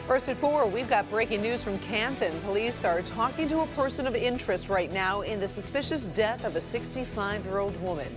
First at 4, we've got breaking news from Canton. Police are talking to a person of interest right now in the suspicious death of a 65-year-old woman.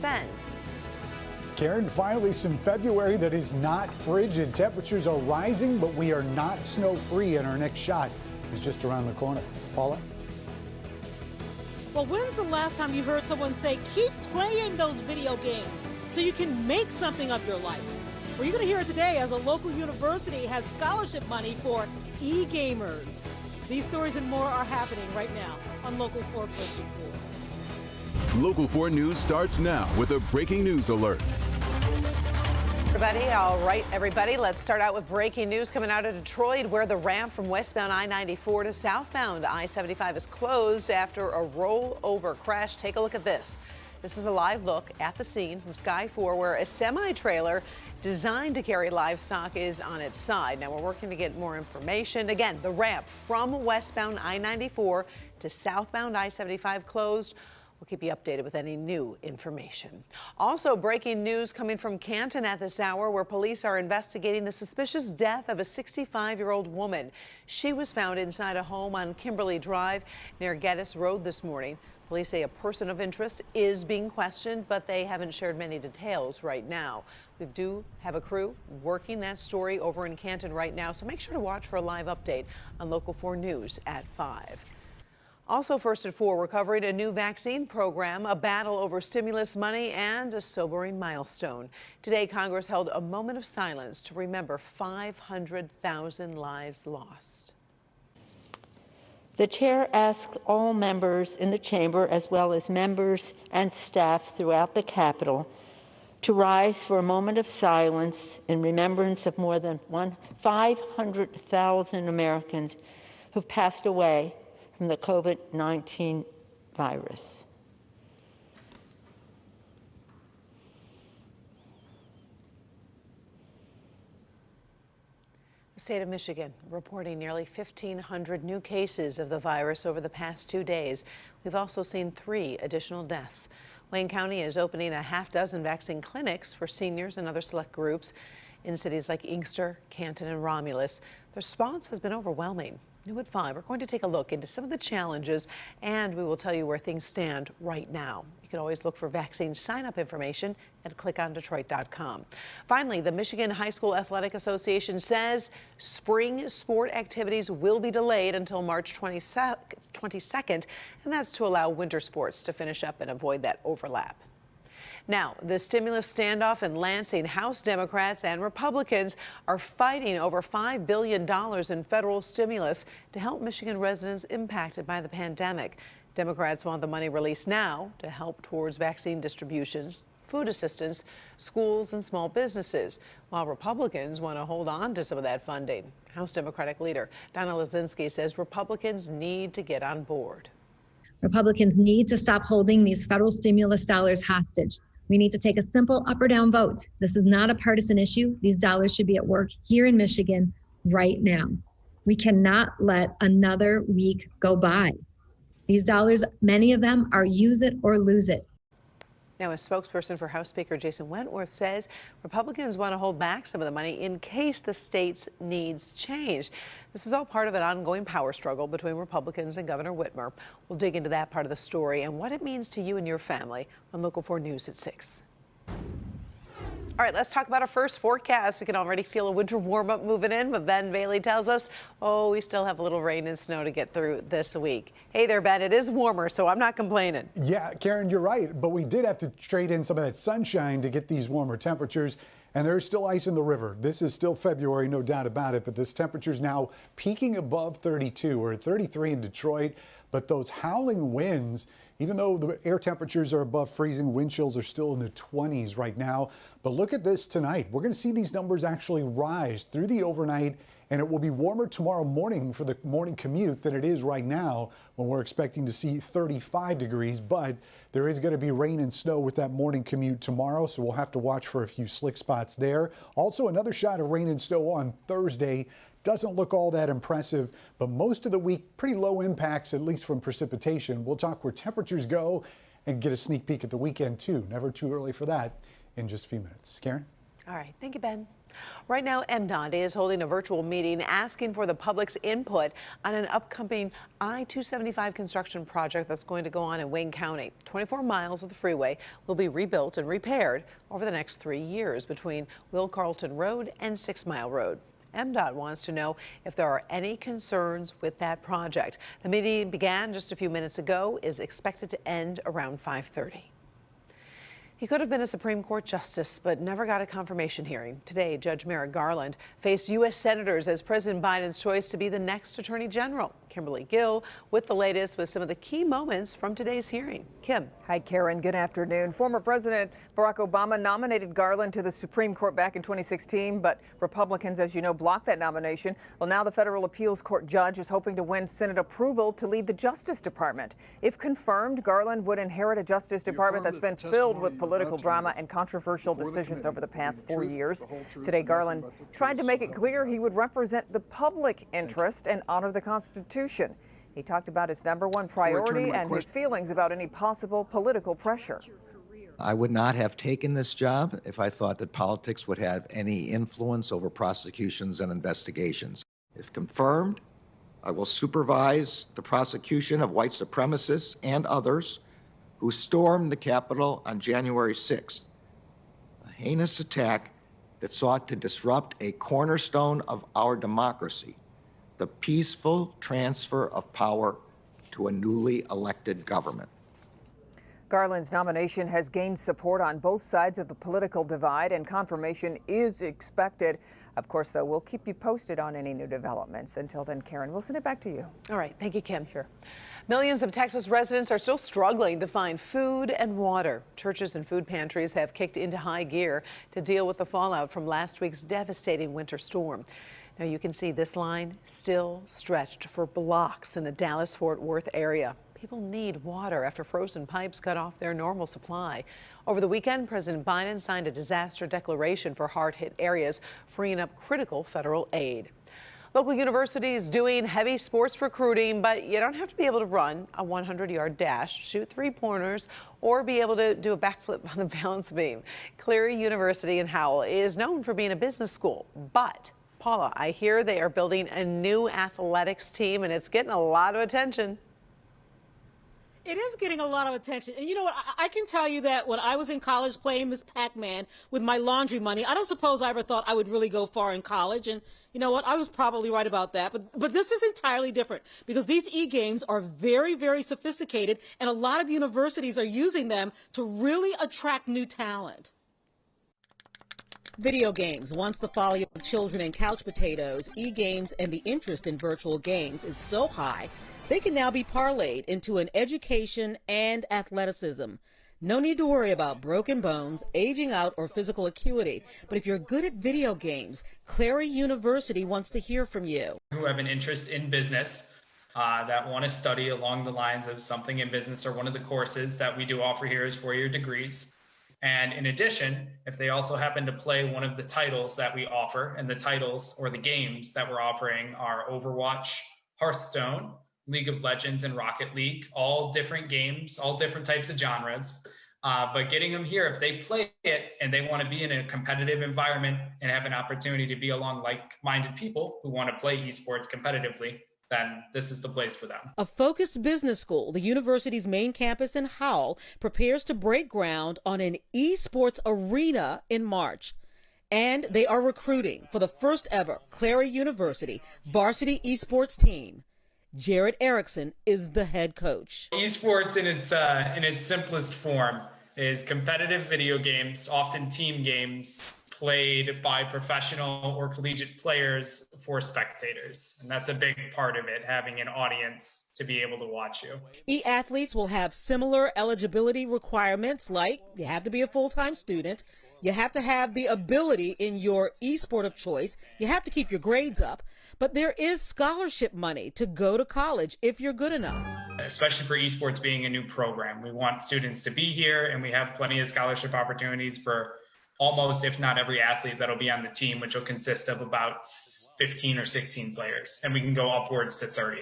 Ben. Karen, finally some February that is not frigid. Temperatures are rising, but we are not snow-free, and our next shot is just around the corner. Paula? Well, when's the last time you heard someone say, keep playing those video games so you can make something of your life? Well, you're going to hear it today as a local university has scholarship money for e-gamers. These stories and more are happening right now on Local 4 First at 4. Local 4 News starts now with a breaking news alert. All right, everybody, let's start out with breaking news coming out of Detroit, where the ramp from westbound I-94 to southbound I-75 is closed after a rollover crash. Take a look at this. This is a live look at the scene from Sky 4, where a semi-trailer designed to carry livestock is on its side. Now, we're working to get more information. Again, the ramp from westbound I-94 to southbound I-75 closed. We'll keep you updated with any new information. Also, breaking news coming from Canton at this hour, where police are investigating the suspicious death of a 65-year-old woman. She was found inside a home on Kimberly Drive near Geddes Road this morning. Police say a person of interest is being questioned, but they haven't shared many details right now. We do have a crew working that story over in Canton right now, so make sure to watch for a live update on Local 4 News at 5. Also first at 4, we're covering a new vaccine program, a battle over stimulus money, and a sobering milestone. Today, Congress held a moment of silence to remember 500,000 lives lost. The chair asks all members in the chamber, as well as members and staff throughout the Capitol, to rise for a moment of silence in remembrance of more than 500,000 Americans who've passed away from the COVID-19 virus. The state of Michigan reporting nearly 1,500 new cases of the virus over the past 2 days. We've also seen 3 additional deaths. Wayne County is opening a half-dozen vaccine clinics for seniors and other select groups in cities like Inkster, Canton, and Romulus. The response has been overwhelming. New at 5, we're going to take a look into some of the challenges, and we will tell you where things stand right now. You can always look for vaccine sign-up information at clickondetroit.com. Finally, the Michigan High School Athletic Association says spring sport activities will be delayed until March 22nd, and that's to allow winter sports to finish up and avoid that overlap. Now, the stimulus standoff in Lansing, House Democrats and Republicans are fighting over $5 billion in federal stimulus to help Michigan residents impacted by the pandemic. Democrats want the money released now to help towards vaccine distributions, food assistance, schools, and small businesses, while Republicans want to hold on to some of that funding. House Democratic leader Donna Lazinski says Republicans need to get on board. Republicans need to stop holding these federal stimulus dollars hostage. We need to take a simple up or down vote. This is not a partisan issue. These dollars should be at work here in Michigan right now. We cannot let another week go by. These dollars, many of them are use it or lose it. Now, a spokesperson for House Speaker Jason Wentworth says Republicans want to hold back some of the money in case the state's needs change. This is all part of an ongoing power struggle between Republicans and Governor Whitmer. We'll dig into that part of the story and what it means to you and your family on Local 4 News at 6. All right, let's talk about our first forecast. We can already feel a winter warm-up moving in, but Ben Bailey tells us, we still have a little rain and snow to get through this week. Hey there, Ben. It is warmer, so I'm not complaining. Yeah, Karen, you're right, but we did have to trade in some of that sunshine to get these warmer temperatures, and there's still ice in the river. This is still February, no doubt about it, but this temperature is now peaking above 32. We're at 33 in Detroit, but those howling winds, even though the air temperatures are above freezing, wind chills are still in the 20s right now. But look at this tonight. We're going to see these numbers actually rise through the overnight, and it will be warmer tomorrow morning for the morning commute than it is right now when we're expecting to see 35 degrees. But there is going to be rain and snow with that morning commute tomorrow, so we'll have to watch for a few slick spots there. Also, another shot of rain and snow on Thursday. Doesn't look all that impressive, but most of the week, pretty low impacts, at least from precipitation. We'll talk where temperatures go and get a sneak peek at the weekend, too. Never too early for that in just a few minutes. Karen? All right, thank you, Ben. Right now, MDOT is holding a virtual meeting asking for the public's input on an upcoming I-275 construction project that's going to go on in Wayne County. 24 miles of the freeway will be rebuilt and repaired over the next 3 years between Will Carlton Road and 6 Mile Road. MDOT wants to know if there are any concerns with that project. The meeting began just a few minutes ago, is expected to end around 5:30. He could have been a Supreme Court justice, but never got a confirmation hearing. Today, Judge Merrick Garland faced U.S. senators as President Biden's choice to be the next Attorney General. Kimberly Gill with the latest with some of the key moments from today's hearing. Kim. Hi, Karen. Good afternoon. Former President Barack Obama nominated Garland to the Supreme Court back in 2016, but Republicans, as you know, blocked that nomination. Well, now the federal appeals court judge is hoping to win Senate approval to lead the Justice Department. If confirmed, Garland would inherit a Justice Department that's been filled with political drama and controversial decisions over the past 4 years. Today, Garland tried to make it clear he would represent the public interest and honor the Constitution. He talked about his #1 priority and his feelings about any possible political pressure. I would not have taken this job if I thought that politics would have any influence over prosecutions and investigations. If confirmed, I will supervise the prosecution of white supremacists and others who stormed the Capitol on January 6th, a heinous attack that sought to disrupt a cornerstone of our democracy, the peaceful transfer of power to a newly elected government. Garland's nomination has gained support on both sides of the political divide, and confirmation is expected. Of course, though, we'll keep you posted on any new developments. Until then, Karen, we'll send it back to you. All right. Thank you, Kim. Sure. Millions of Texas residents are still struggling to find food and water. Churches and food pantries have kicked into high gear to deal with the fallout from last week's devastating winter storm. Now you can see this line still stretched for blocks in the Dallas-Fort Worth area. People need water after frozen pipes cut off their normal supply. Over the weekend, President Biden signed a disaster declaration for hard-hit areas, freeing up critical federal aid. Local universities doing heavy sports recruiting, but you don't have to be able to run a 100-yard dash, shoot 3-pointers, or be able to do a backflip on the balance beam. Cleary University in Howell is known for being a business school, but Paula, I hear they are building a new athletics team, and it's getting a lot of attention. It is getting a lot of attention. And you know what? I can tell you that when I was in college playing Miss Pac-Man with my laundry money, I don't suppose I ever thought I would really go far in college. And you know what? I was probably right about that. But this is entirely different because these e-games are very, very sophisticated, and a lot of universities are using them to really attract new talent. Video games, once the folly of children and couch potatoes, e-games and the interest in virtual games is so high, they can now be parlayed into an education and athleticism. No need to worry about broken bones, aging out, or physical acuity. But if you're good at video games, Cleary University wants to hear from you. Who have an interest in business, that want to study along the lines of something in business, or one of the courses that we do offer here is 4-year degrees. And in addition, if they also happen to play one of the titles that we offer, and the titles or the games that we're offering are Overwatch, Hearthstone, League of Legends, and Rocket League, all different games, all different types of genres. But getting them here, if they play it and they want to be in a competitive environment and have an opportunity to be along like-minded people who want to play esports competitively, then this is the place for them. A focused business school, the university's main campus in Howell, prepares to break ground on an esports arena in March. And they are recruiting for the first ever Cleary University varsity esports team. Jared Erickson is the head coach. Esports in its simplest form is competitive video games, often team games, played by professional or collegiate players for spectators. And that's a big part of it, having an audience to be able to watch you. E-athletes will have similar eligibility requirements, like you have to be a full-time student, you have to have the ability in your e-sport of choice, you have to keep your grades up, but there is scholarship money to go to college if you're good enough. Especially for esports being a new program. We want students to be here, and we have plenty of scholarship opportunities for almost, if not every athlete that'll be on the team, which will consist of about 15 or 16 players, and we can go upwards to 30.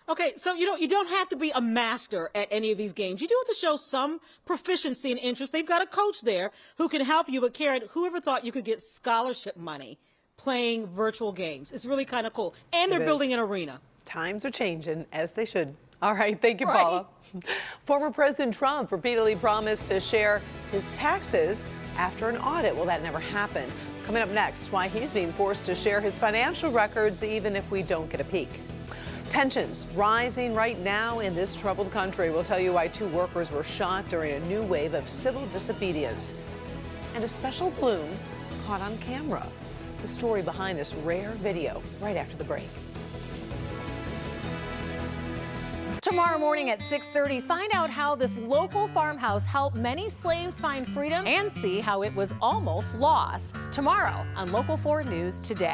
Okay, so you don't have to be a master at any of these games. You do have to show some proficiency and interest. They've got a coach there who can help you. But Karen, whoever thought you could get scholarship money playing virtual games? It's really kind of cool. And they're building an arena. Times are changing, as they should. All right, thank you, Right. Paula. Former President Trump repeatedly promised to share his taxes after an audit. Well, that never happened. Coming up next, why he's being forced to share his financial records even if we don't get a peek. Tensions rising right now in this troubled country. We'll tell you why 2 workers were shot during a new wave of civil disobedience. And a special bloom caught on camera. The story behind this rare video right after the break. Tomorrow morning at 6:30, find out how this local farmhouse helped many slaves find freedom and see how it was almost lost. Tomorrow on Local 4 News Today.